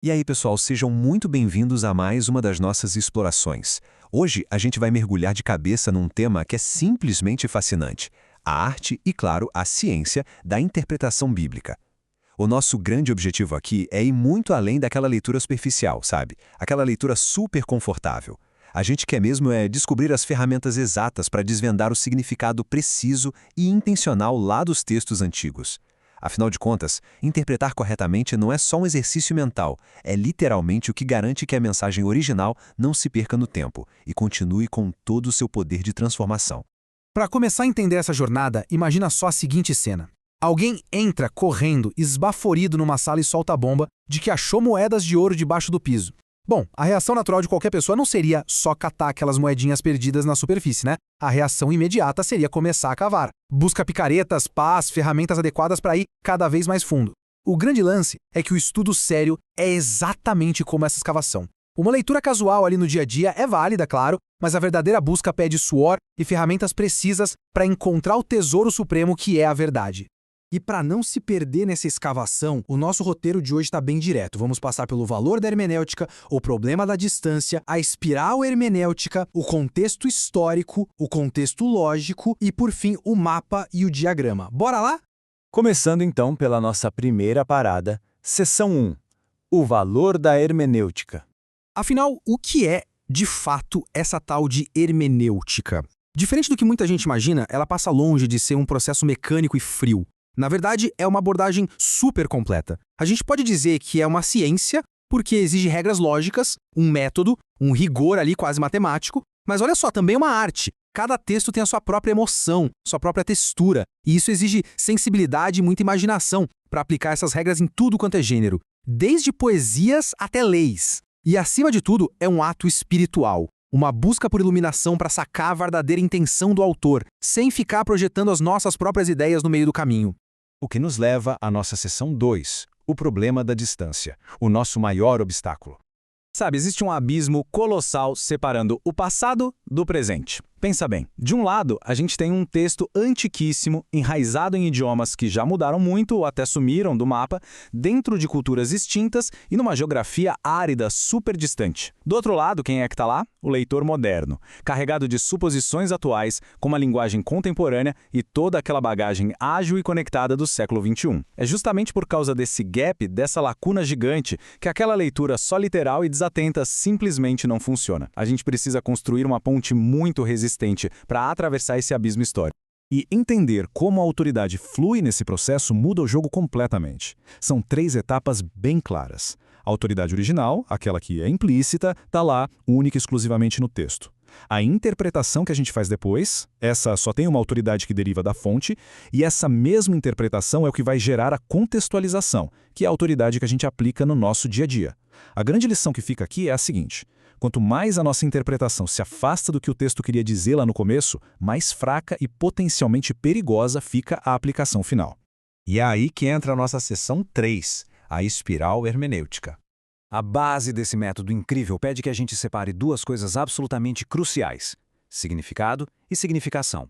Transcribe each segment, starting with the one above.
E aí, pessoal, sejam muito bem-vindos a mais uma das nossas explorações. Hoje a gente vai mergulhar de cabeça num tema que é simplesmente fascinante: a arte e, claro, a ciência da interpretação bíblica. O nosso grande objetivo aqui é ir muito além daquela leitura superficial, sabe? Aquela leitura super confortável. A gente quer mesmo descobrir as ferramentas exatas para desvendar o significado preciso e intencional lá dos textos antigos. Afinal de contas, interpretar corretamente não é só um exercício mental, é literalmente o que garante que a mensagem original não se perca no tempo e continue com todo o seu poder de transformação. Para começar a entender essa jornada, imagina só a seguinte cena. Alguém entra correndo, esbaforido numa sala e solta a bomba de que achou moedas de ouro debaixo do piso. Bom, a reação natural de qualquer pessoa não seria só catar aquelas moedinhas perdidas na superfície, né? A reação imediata seria começar a cavar. Busca picaretas, pás, ferramentas adequadas para ir cada vez mais fundo. O grande lance é que o estudo sério é exatamente como essa escavação. Uma leitura casual ali no dia a dia é válida, claro, mas a verdadeira busca pede suor e ferramentas precisas para encontrar o tesouro supremo que é a verdade. E para não se perder nessa escavação, o nosso roteiro de hoje está bem direto. Vamos passar pelo valor da hermenêutica, o problema da distância, a espiral hermenêutica, o contexto histórico, o contexto lógico e, por fim, o mapa e o diagrama. Bora lá? Começando então pela nossa primeira parada, seção 1, o valor da hermenêutica. Afinal, o que é, de fato, essa tal de hermenêutica? Diferente do que muita gente imagina, ela passa longe de ser um processo mecânico e frio. Na verdade, é uma abordagem super completa. A gente pode dizer que é uma ciência porque exige regras lógicas, um método, um rigor ali quase matemático, mas olha só, também é uma arte. Cada texto tem a sua própria emoção, sua própria textura, e isso exige sensibilidade e muita imaginação para aplicar essas regras em tudo quanto é gênero, desde poesias até leis. E, acima de tudo, é um ato espiritual. Uma busca por iluminação para sacar a verdadeira intenção do autor, sem ficar projetando as nossas próprias ideias no meio do caminho. O que nos leva à nossa seção 2, o problema da distância, o nosso maior obstáculo. Sabe, existe um abismo colossal separando o passado do presente. Pensa bem, de um lado, a gente tem um texto antiquíssimo, enraizado em idiomas que já mudaram muito ou até sumiram do mapa, dentro de culturas extintas e numa geografia árida super distante. Do outro lado, quem é que está lá? O leitor moderno, carregado de suposições atuais, com uma linguagem contemporânea e toda aquela bagagem ágil e conectada do século XXI. É justamente por causa desse gap, dessa lacuna gigante, que aquela leitura só literal e desatenta simplesmente não funciona. A gente precisa construir uma ponte muito resistente para atravessar esse abismo histórico. E entender como a autoridade flui nesse processo muda o jogo completamente. São 3 etapas bem claras. A autoridade original, aquela que é implícita, está lá, única e exclusivamente no texto. A interpretação que a gente faz depois, essa só tem uma autoridade que deriva da fonte, e essa mesma interpretação é o que vai gerar a contextualização, que é a autoridade que a gente aplica no nosso dia a dia. A grande lição que fica aqui é a seguinte: quanto mais a nossa interpretação se afasta do que o texto queria dizer lá no começo, mais fraca e potencialmente perigosa fica a aplicação final. E é aí que entra a nossa seção 3, a espiral hermenêutica. A base desse método incrível pede que a gente separe 2 coisas absolutamente cruciais: significado e significação.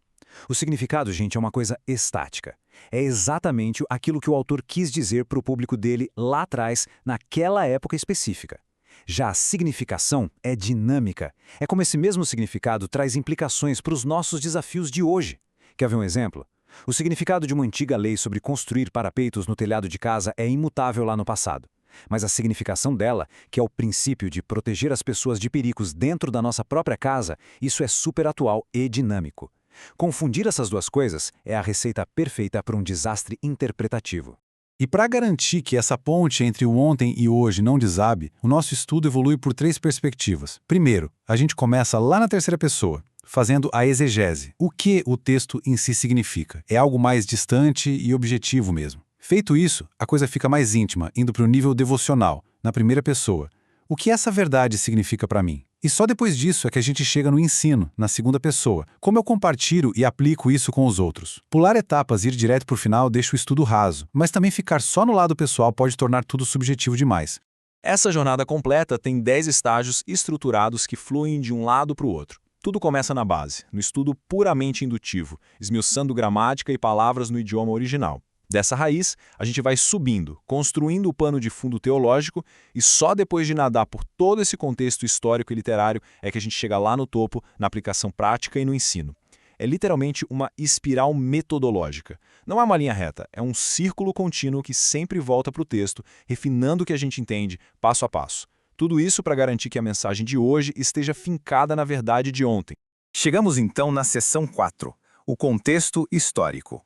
O significado, gente, é uma coisa estática. É exatamente aquilo que o autor quis dizer para o público dele lá atrás, naquela época específica. Já a significação é dinâmica. É como esse mesmo significado traz implicações para os nossos desafios de hoje. Quer ver um exemplo? O significado de uma antiga lei sobre construir parapeitos no telhado de casa é imutável lá no passado. Mas a significação dela, que é o princípio de proteger as pessoas de perigos dentro da nossa própria casa, isso é super atual e dinâmico. Confundir essas 2 coisas é a receita perfeita para um desastre interpretativo. E para garantir que essa ponte entre o ontem e o hoje não desabe, o nosso estudo evolui por 3 perspectivas. Primeiro, a gente começa lá na terceira pessoa, fazendo a exegese. O que o texto em si significa? É algo mais distante e objetivo mesmo. Feito isso, a coisa fica mais íntima, indo para o nível devocional, na primeira pessoa. O que essa verdade significa para mim? E só depois disso é que a gente chega no ensino, na segunda pessoa. Como eu compartilho e aplico isso com os outros? Pular etapas e ir direto para o final deixa o estudo raso, mas também ficar só no lado pessoal pode tornar tudo subjetivo demais. Essa jornada completa tem 10 estágios estruturados que fluem de um lado para o outro. Tudo começa na base, no estudo puramente indutivo, esmiuçando gramática e palavras no idioma original. Dessa raiz, a gente vai subindo, construindo o pano de fundo teológico e só depois de nadar por todo esse contexto histórico e literário é que a gente chega lá no topo, na aplicação prática e no ensino. É literalmente uma espiral metodológica. Não é uma linha reta, é um círculo contínuo que sempre volta para o texto, refinando o que a gente entende, passo a passo. Tudo isso para garantir que a mensagem de hoje esteja fincada na verdade de ontem. Chegamos então na seção 4, o contexto histórico.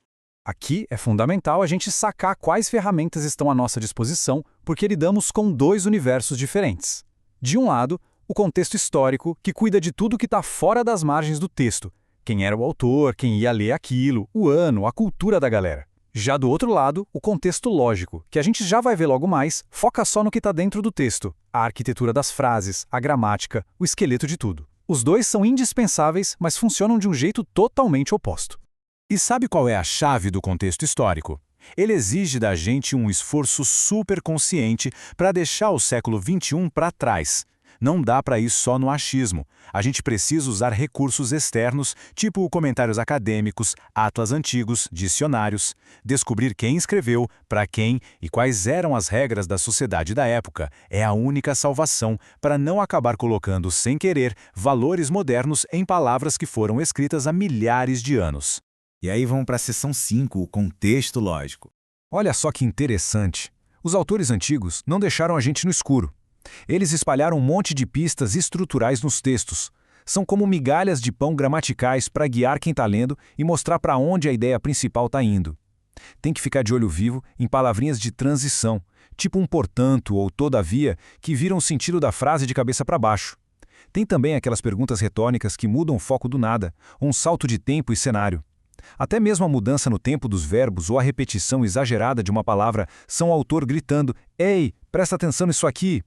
Aqui é fundamental a gente sacar quais ferramentas estão à nossa disposição, porque lidamos com dois universos diferentes. De um lado, o contexto histórico, que cuida de tudo que está fora das margens do texto. Quem era o autor, quem ia ler aquilo, o ano, a cultura da galera. Já do outro lado, o contexto lógico, que a gente já vai ver logo mais, foca só no que está dentro do texto. A arquitetura das frases, a gramática, o esqueleto de tudo. Os dois são indispensáveis, mas funcionam de um jeito totalmente oposto. E sabe qual é a chave do contexto histórico? Ele exige da gente um esforço super consciente para deixar o século XXI para trás. Não dá para ir só no achismo. A gente precisa usar recursos externos, tipo comentários acadêmicos, atlas antigos, dicionários, descobrir quem escreveu, para quem e quais eram as regras da sociedade da época. É a única salvação para não acabar colocando, sem querer, valores modernos em palavras que foram escritas há milhares de anos. E aí vamos para a seção 5, o contexto lógico. Olha só que interessante. Os autores antigos não deixaram a gente no escuro. Eles espalharam um monte de pistas estruturais nos textos. São como migalhas de pão gramaticais para guiar quem está lendo e mostrar para onde a ideia principal está indo. Tem que ficar de olho vivo em palavrinhas de transição, tipo um portanto ou todavia, que viram o sentido da frase de cabeça para baixo. Tem também aquelas perguntas retóricas que mudam o foco do nada, ou um salto de tempo e cenário. Até mesmo a mudança no tempo dos verbos ou a repetição exagerada de uma palavra são o autor gritando: "Ei, presta atenção nisso aqui!"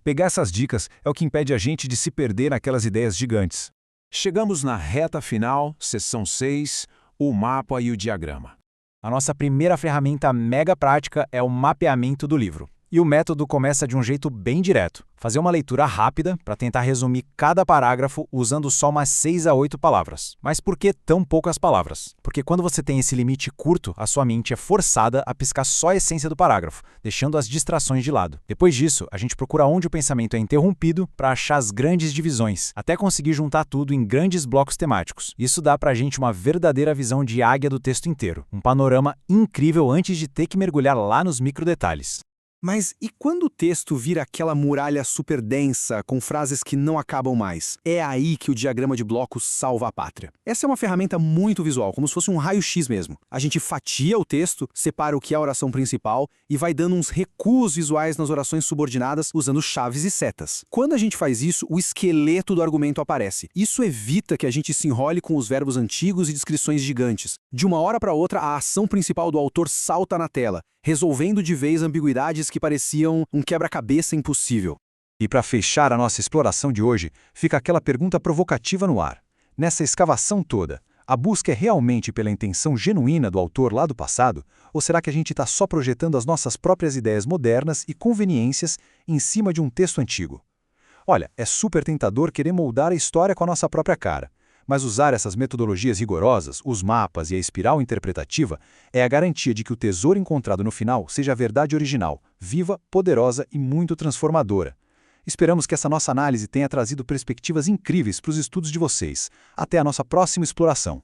Pegar essas dicas é o que impede a gente de se perder naquelas ideias gigantes. Chegamos na reta final, seção 6, o mapa e o diagrama. A nossa primeira ferramenta mega prática é o mapeamento do livro. E o método começa de um jeito bem direto. Fazer uma leitura rápida para tentar resumir cada parágrafo usando só umas 6 a 8 palavras. Mas por que tão poucas palavras? Porque quando você tem esse limite curto, a sua mente é forçada a piscar só a essência do parágrafo, deixando as distrações de lado. Depois disso, a gente procura onde o pensamento é interrompido para achar as grandes divisões, até conseguir juntar tudo em grandes blocos temáticos. Isso dá pra gente uma verdadeira visão de águia do texto inteiro. Um panorama incrível antes de ter que mergulhar lá nos microdetalhes. Mas e quando o texto vira aquela muralha super densa, com frases que não acabam mais? É aí que o diagrama de blocos salva a pátria. Essa é uma ferramenta muito visual, como se fosse um raio-x mesmo. A gente fatia o texto, separa o que é a oração principal e vai dando uns recuos visuais nas orações subordinadas usando chaves e setas. Quando a gente faz isso, o esqueleto do argumento aparece. Isso evita que a gente se enrole com os verbos antigos e descrições gigantes. De uma hora para outra, a ação principal do autor salta na tela, resolvendo de vez ambiguidades que pareciam um quebra-cabeça impossível. E para fechar a nossa exploração de hoje, fica aquela pergunta provocativa no ar. Nessa escavação toda, a busca é realmente pela intenção genuína do autor lá do passado? Ou será que a gente está só projetando as nossas próprias ideias modernas e conveniências em cima de um texto antigo? Olha, é super tentador querer moldar a história com a nossa própria cara. Mas usar essas metodologias rigorosas, os mapas e a espiral interpretativa, é a garantia de que o tesouro encontrado no final seja a verdade original, viva, poderosa e muito transformadora. Esperamos que essa nossa análise tenha trazido perspectivas incríveis para os estudos de vocês. Até a nossa próxima exploração.